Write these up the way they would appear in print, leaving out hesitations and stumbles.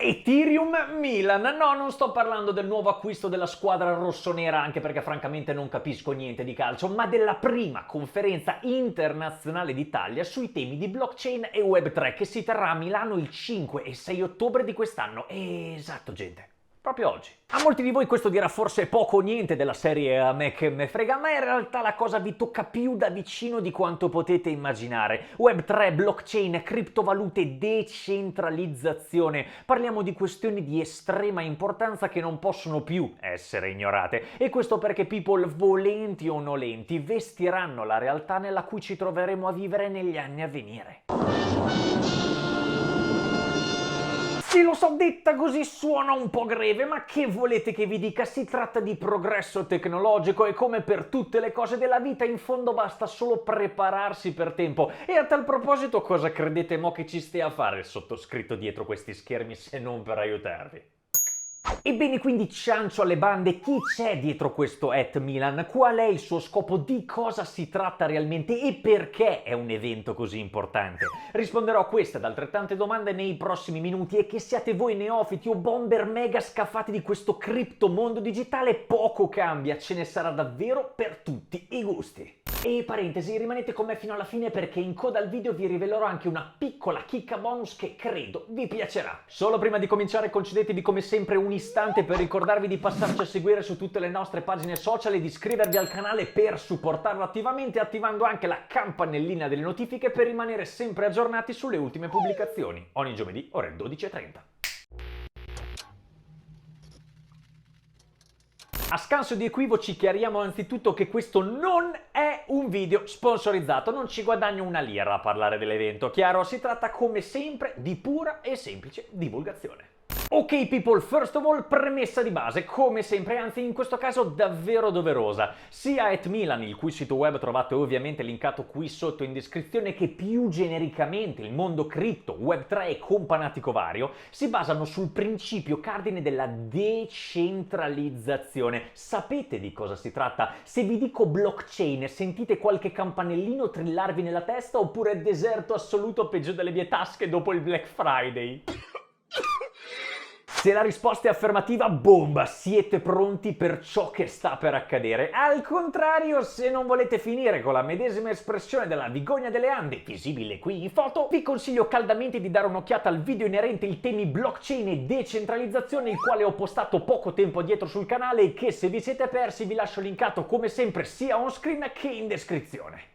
Ethereum Milan. No, non sto parlando del nuovo acquisto della squadra rossonera, anche perché francamente non capisco niente di calcio, ma della prima conferenza internazionale d'Italia sui temi di blockchain e Web3 che si terrà a Milano il 5 e 6 ottobre di quest'anno. Esatto, gente. Proprio oggi. A molti di voi questo dirà forse poco o niente della serie a me che me frega, ma in realtà la cosa vi tocca più da vicino di quanto potete immaginare. Web3, blockchain, criptovalute, decentralizzazione. Parliamo di questioni di estrema importanza che non possono più essere ignorate. E questo perché people, volenti o nolenti, vestiranno la realtà nella cui ci troveremo a vivere negli anni a venire. Sì, lo so, detta così suona un po' greve, ma che volete che vi dica? Si tratta di progresso tecnologico e come per tutte le cose della vita, in fondo basta solo prepararsi per tempo. E a tal proposito, cosa credete mo che ci stia a fare il sottoscritto dietro questi schermi se non per aiutarvi? Ebbene, quindi ciancio alle bande, chi c'è dietro questo Milan? Qual è il suo scopo? Di cosa si tratta realmente e perché è un evento così importante? Risponderò a queste ed altrettante domande nei prossimi minuti e che siate voi neofiti o bomber mega scafati di questo criptomondo digitale poco cambia, ce ne sarà davvero per tutti i gusti. E parentesi, rimanete con me fino alla fine perché in coda al video vi rivelerò anche una piccola chicca bonus che credo vi piacerà. Solo prima di cominciare concedetevi come sempre un istante per ricordarvi di passarci a seguire su tutte le nostre pagine social e di iscrivervi al canale per supportarlo attivamente attivando anche la campanellina delle notifiche per rimanere sempre aggiornati sulle ultime pubblicazioni. Ogni giovedì ore 12:30. A scanso di equivoci chiariamo anzitutto che questo non è un video sponsorizzato, non ci guadagno una lira a parlare dell'evento, chiaro? Si tratta come sempre di pura e semplice divulgazione. Ok people, first of all, premessa di base, come sempre, anzi in questo caso davvero doverosa. Sia Milan, il cui sito web trovate ovviamente linkato qui sotto in descrizione, che più genericamente il mondo cripto, Web3 e companatico vario, si basano sul principio cardine della decentralizzazione. Sapete di cosa si tratta? Se vi dico blockchain, sentite qualche campanellino trillarvi nella testa oppure deserto assoluto peggio delle mie tasche dopo il Black Friday? Se la risposta è affermativa, bomba, siete pronti per ciò che sta per accadere. Al contrario, se non volete finire con la medesima espressione della Vigogna delle Ande, visibile qui in foto, vi consiglio caldamente di dare un'occhiata al video inerente ai temi blockchain e decentralizzazione, il quale ho postato poco tempo addietro sul canale e che se vi siete persi vi lascio linkato come sempre sia on screen che in descrizione.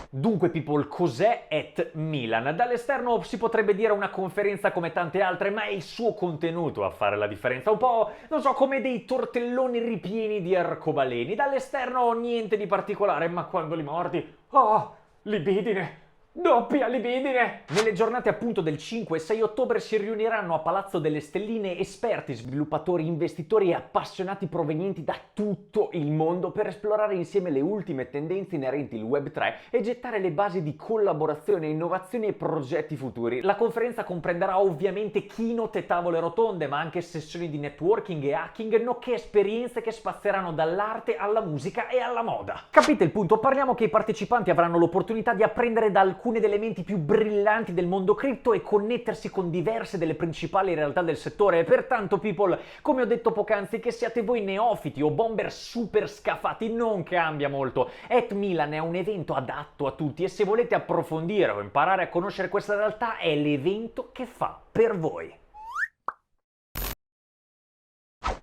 Dunque people, cos'è Milan? Dall'esterno si potrebbe dire una conferenza come tante altre, ma è il suo contenuto a fare la differenza, un po', non so, come dei tortelloni ripieni di arcobaleni. Dall'esterno niente di particolare, ma quando li mordi, oh, libidine! Doppia libidine! Nelle giornate appunto del 5 e 6 ottobre si riuniranno a Palazzo delle Stelline esperti, sviluppatori, investitori e appassionati provenienti da tutto il mondo per esplorare insieme le ultime tendenze inerenti al Web3 e gettare le basi di collaborazione, innovazioni e progetti futuri. La conferenza comprenderà ovviamente keynote e tavole rotonde, ma anche sessioni di networking e hacking, nonché esperienze che spazieranno dall'arte alla musica e alla moda. Capite il punto? Parliamo che i partecipanti avranno l'opportunità di apprendere da alcuni delle menti più brillanti del mondo cripto e connettersi con diverse delle principali realtà del settore. E pertanto people, come ho detto poc'anzi, che siate voi neofiti o bomber super scafati non cambia molto. Milan è un evento adatto a tutti e se volete approfondire o imparare a conoscere questa realtà è l'evento che fa per voi.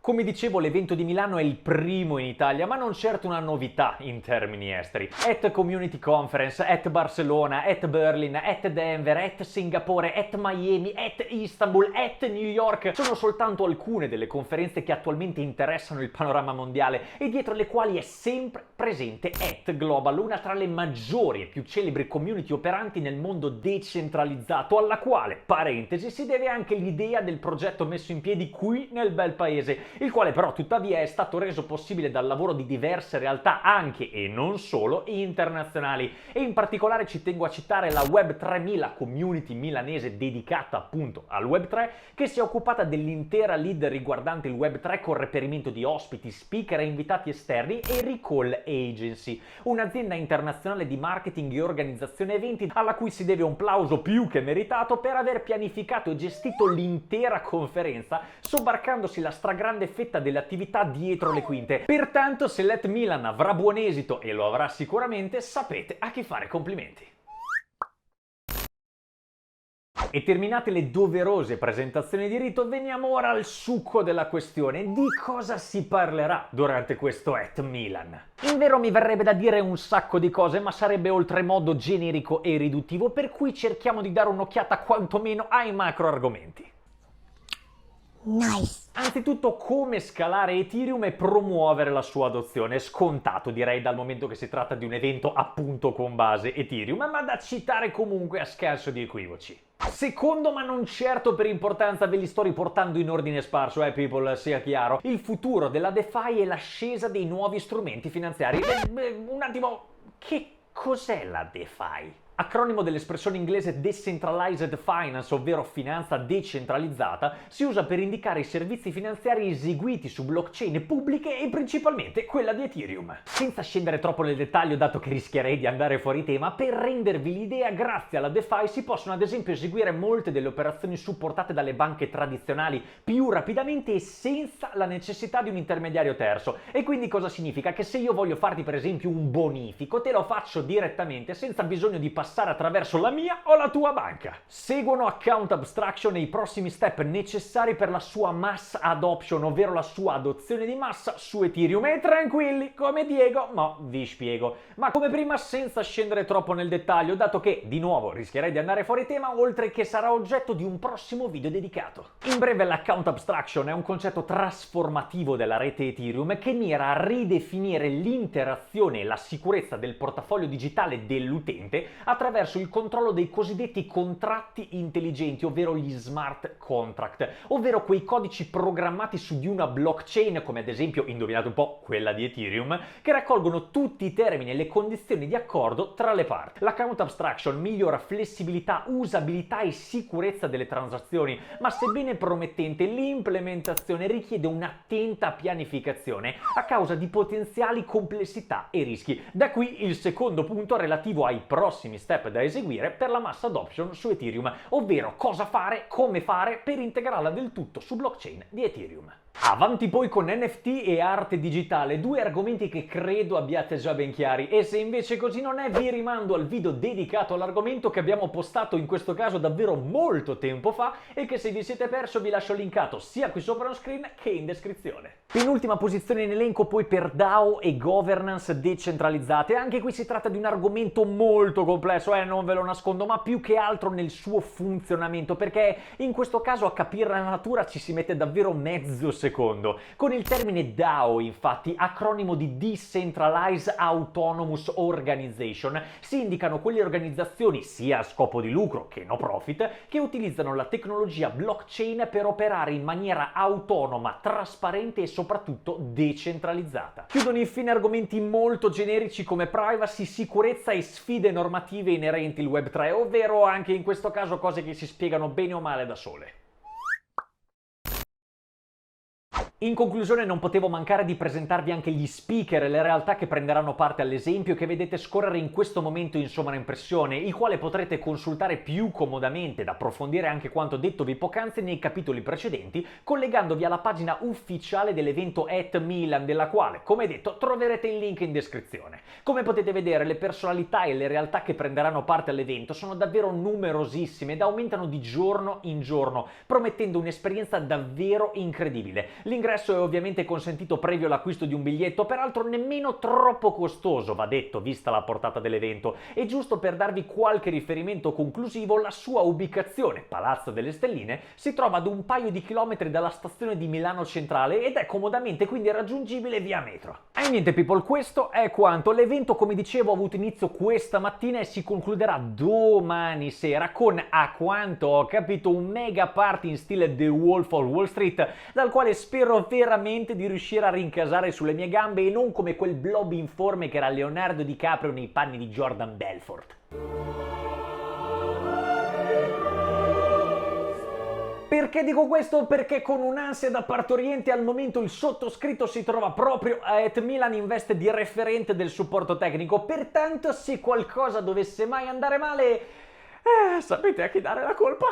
Come dicevo, l'evento di Milano è il primo in Italia, ma non certo una novità in termini esteri. Community Conference, Barcellona, Berlin, Denver, Singapore, Miami, Istanbul, New York sono soltanto alcune delle conferenze che attualmente interessano il panorama mondiale e dietro le quali è sempre presente Global, una tra le maggiori e più celebri community operanti nel mondo decentralizzato, alla quale, parentesi, si deve anche l'idea del progetto messo in piedi qui nel bel paese. il quale però tuttavia è stato reso possibile dal lavoro di diverse realtà anche e non solo internazionali, e in particolare ci tengo a citare la Web3 la community milanese dedicata appunto al Web3, che si è occupata dell'intera lead riguardante il Web3 con reperimento di ospiti, speaker e invitati esterni, e Recall Agency, un'azienda internazionale di marketing e organizzazione eventi alla cui si deve un plauso più che meritato per aver pianificato e gestito l'intera conferenza, sobbarcandosi la stragrande fetta delle attività dietro le quinte. Pertanto, se Let Milan avrà buon esito, e lo avrà sicuramente, sapete a chi fare complimenti. E terminate le doverose presentazioni di rito, veniamo ora al succo della questione. Di cosa si parlerà durante questo At Milan? In vero mi verrebbe da dire un sacco di cose, ma sarebbe oltremodo generico e riduttivo, per cui cerchiamo di dare un'occhiata quantomeno ai macro argomenti. Nice. Anzitutto, come scalare Ethereum e promuovere la sua adozione. Scontato, direi, dal momento che si tratta di un evento appunto con base Ethereum, ma da citare comunque a scanso di equivoci. Secondo, ma non certo per importanza, ve li sto riportando in ordine sparso, people, sia chiaro, il futuro della DeFi e l'ascesa dei nuovi strumenti finanziari. Un attimo, che cos'è la DeFi? Acronimo dell'espressione inglese Decentralized Finance, ovvero finanza decentralizzata, si usa per indicare i servizi finanziari eseguiti su blockchain pubbliche e principalmente quella di Ethereum. Senza scendere troppo nel dettaglio, dato che rischierei di andare fuori tema, per rendervi l'idea, grazie alla DeFi si possono ad esempio eseguire molte delle operazioni supportate dalle banche tradizionali più rapidamente e senza la necessità di un intermediario terzo. E quindi cosa significa? Che se io voglio farti per esempio un bonifico, te lo faccio direttamente senza bisogno di passare attraverso la mia o la tua banca. Seguono account abstraction e i prossimi step necessari per la sua mass adoption, ovvero la sua adozione di massa su Ethereum. E tranquilli, come Diego, mo vi spiego. Ma come prima, senza scendere troppo nel dettaglio, dato che, di nuovo, rischierei di andare fuori tema, oltre che sarà oggetto di un prossimo video dedicato. In breve, l'account abstraction è un concetto trasformativo della rete Ethereum che mira a ridefinire l'interazione e la sicurezza del portafoglio digitale dell'utente attraverso il controllo dei cosiddetti contratti intelligenti, ovvero gli smart contract, ovvero quei codici programmati su di una blockchain, come ad esempio, indovinate un po', quella di Ethereum, che raccolgono tutti i termini e le condizioni di accordo tra le parti. L'account abstraction migliora flessibilità, usabilità e sicurezza delle transazioni, ma sebbene promettente, l'implementazione richiede un'attenta pianificazione a causa di potenziali complessità e rischi. Da qui il secondo punto relativo ai prossimi step da eseguire per la mass adoption su Ethereum, ovvero cosa fare, come fare per integrarla del tutto su blockchain di Ethereum. Avanti poi con NFT e arte digitale, due argomenti che credo abbiate già ben chiari, e se invece così non è, vi rimando al video dedicato all'argomento che abbiamo postato in questo caso davvero molto tempo fa e che, se vi siete perso, vi lascio linkato sia qui sopra lo screen che in descrizione. Penultima posizione in elenco poi per DAO e governance decentralizzate. Anche qui si tratta di un argomento molto complesso, non ve lo nascondo, ma più che altro nel suo funzionamento, perché in questo caso a capire la natura ci si mette davvero mezzo secondo. Con il termine DAO, infatti, acronimo di Decentralized Autonomous Organization, si indicano quelle organizzazioni, sia a scopo di lucro che no profit, che utilizzano la tecnologia blockchain per operare in maniera autonoma, trasparente e soprattutto decentralizzata. Chiudono infine argomenti molto generici come privacy, sicurezza e sfide normative inerenti al Web3, ovvero anche in questo caso cose che si spiegano bene o male da sole. In conclusione, non potevo mancare di presentarvi anche gli speaker e le realtà che prenderanno parte all'esempio che vedete scorrere in questo momento in sovraimpressione, il quale potrete consultare più comodamente ed approfondire anche quanto dettovi poc'anzi nei capitoli precedenti, collegandovi alla pagina ufficiale dell'evento At Milan, della quale, come detto, troverete il link in descrizione. Come potete vedere, le personalità e le realtà che prenderanno parte all'evento sono davvero numerosissime ed aumentano di giorno in giorno, promettendo un'esperienza davvero incredibile. L'ingresso è ovviamente consentito previo l'acquisto di un biglietto, peraltro nemmeno troppo costoso, va detto, vista la portata dell'evento. E giusto per darvi qualche riferimento conclusivo, la sua ubicazione, Palazzo delle Stelline, si trova ad un paio di chilometri dalla stazione di Milano Centrale ed è comodamente quindi raggiungibile via metro. E niente people, questo è quanto. L'evento, come dicevo, ha avuto inizio questa mattina e si concluderà domani sera con, a quanto ho capito, un mega party in stile The Wolf of Wall Street, dal quale spero spero veramente di riuscire a rincasare sulle mie gambe e non come quel blob informe che era Leonardo DiCaprio nei panni di Jordan Belfort. Perché dico questo? Perché con un'ansia da partoriente al momento il sottoscritto si trova proprio a Et Milan in veste di referente del supporto tecnico, pertanto se qualcosa dovesse mai andare male, sapete a chi dare la colpa?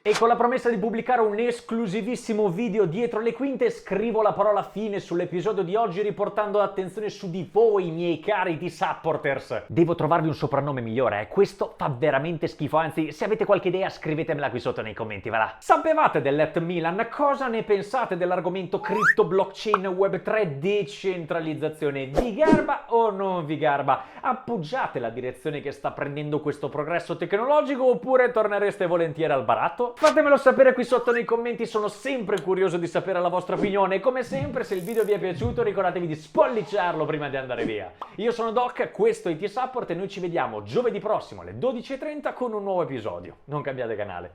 E con la promessa di pubblicare un esclusivissimo video dietro le quinte, scrivo la parola fine sull'episodio di oggi riportando l'attenzione su di voi, miei cari T-supporters. Devo trovarvi un soprannome migliore, questo fa veramente schifo, anzi, se avete qualche idea scrivetemela qui sotto nei commenti, va là. Sapevate dell'Et Milan? Cosa ne pensate dell'argomento cripto, blockchain, web3, decentralizzazione? Vi garba o non vi garba? Appoggiate la direzione che sta prendendo questo progresso tecnologico oppure tornereste volentieri al baratto? Fatemelo sapere qui sotto nei commenti, sono sempre curioso di sapere la vostra opinione e come sempre se il video vi è piaciuto ricordatevi di spolliciarlo prima di andare via. Io sono Doc, questo è T-Support e noi ci vediamo giovedì prossimo alle 12:30 con un nuovo episodio. Non cambiate canale.